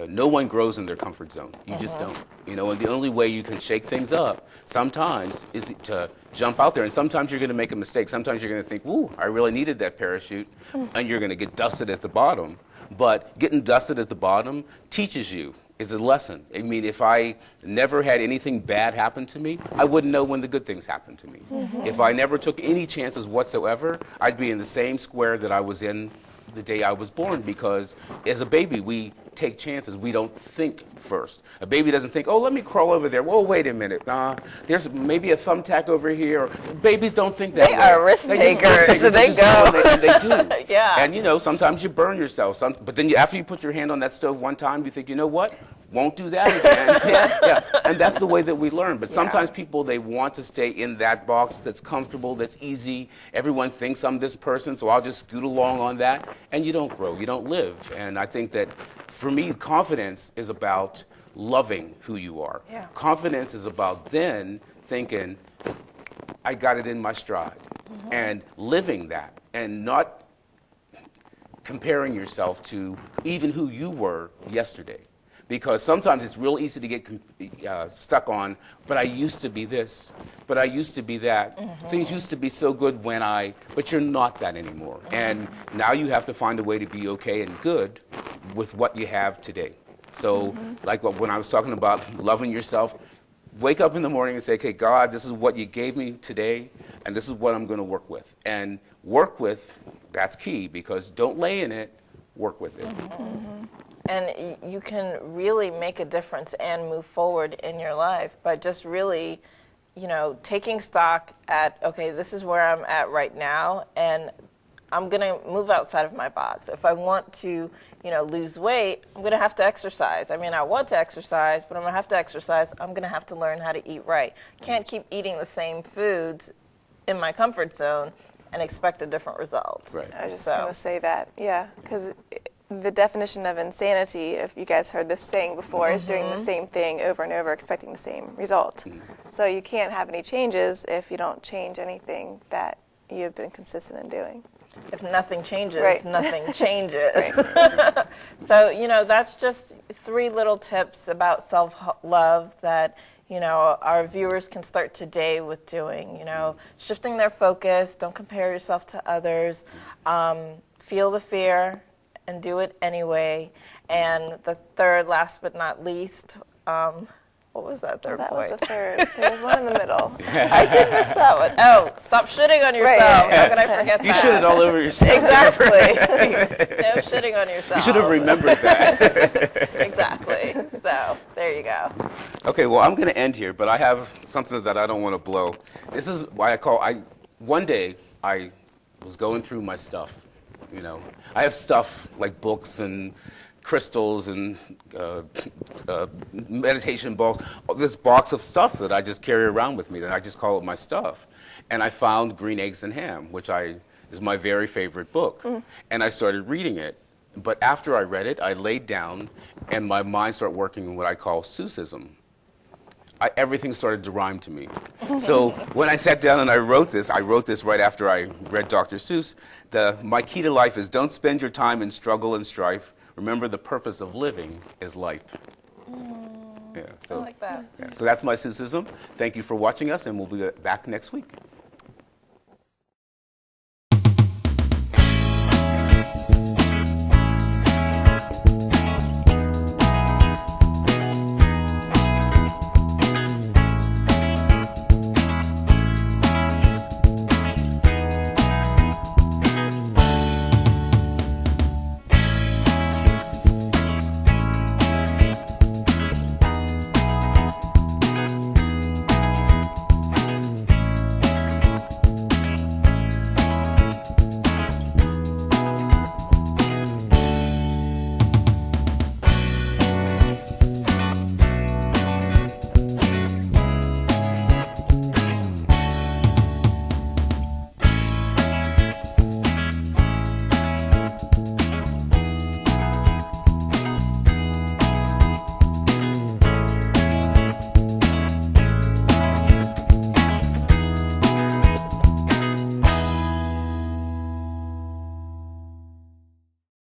no one grows in their comfort zone. You just don't. You know, and the only way you can shake things up sometimes is to jump out there. And sometimes you're going to make a mistake. Sometimes you're going to think, "Ooh, I really needed that parachute," and you're going to get dusted at the bottom. But getting dusted at the bottom teaches you. It's a lesson. I mean, if I never had anything bad happen to me, I wouldn't know when the good things happened to me. If I never took any chances whatsoever, I'd be in the same square that I was in the day I was born, because as a baby, we take chances. We don't think first. A baby doesn't think, oh, let me crawl over there. Whoa, wait a minute. There's maybe a thumbtack over here. Babies don't think that way. They are risk takers, so they go. And they do. Yeah. And, you know, sometimes you burn yourself. But then after you put your hand on that stove one time, you think, you know what? Won't do that again. Yeah. And that's the way that we learn. But sometimes people, they want to stay in that box that's comfortable, that's easy. Everyone thinks I'm this person, so I'll just scoot along on that. And you don't grow. You don't live. And I think that for me, confidence is about loving who you are. Yeah. Confidence is about then thinking, I got it in my stride. And living that and not comparing yourself to even who you were yesterday. Because sometimes it's real easy to get stuck on, but I used to be this, but I used to be that. Things used to be so good but you're not that anymore. And now you have to find a way to be okay and good with what you have today. So like when I was talking about loving yourself, wake up in the morning and say, okay, God, this is what you gave me today, and this is what I'm going to work with. And work with, that's key, because don't lay in it, work with it. And you can really make a difference and move forward in your life by just really, you know, taking stock at, okay, this is where I'm at right now, and I'm going to move outside of my box. If I want to, you know, lose weight, I'm going to have to exercise. I mean, I want to exercise, but I'm going to have to exercise. I'm going to have to learn how to eat right. Can't keep eating the same foods in my comfort zone and expect a different result. Right. I was just going to say that, yeah, because the definition of insanity, if you guys heard this saying before, is doing the same thing over and over, expecting the same result. So you can't have any changes if you don't change anything that you've been consistent in doing. if nothing changes, Right. nothing changes. Right. So, that's just 3 little tips about self-love that, our viewers can start today with doing, shifting their focus, don't compare yourself to others, feel the fear and do it anyway. And the third, last but not least, what was that third That point? was the third. There was one in the middle. I did miss that one. Oh, stop shitting on yourself. Right. How could I forget You that? shitted all over yourself. Exactly. No shitting on yourself. You should have remembered that. Exactly. So, there you go. Okay, well, I'm going to end here, but I have something that I don't want to blow. This is why one day I was going through my stuff, I have stuff like books and crystals and meditation balls, this box of stuff that I just carry around with me, that I just call it my stuff. And I found Green Eggs and Ham, which is my very favorite book. And I started reading it. But after I read it, I laid down, and my mind started working in what I call Seussism. Everything started to rhyme to me. So when I sat down and I wrote this right after I read Dr. Seuss. My key to life is don't spend your time in struggle and strife. Remember, the purpose of living is life. Yeah, I like that. So that's my Seussism. Thank you for watching us, and we'll be back next week.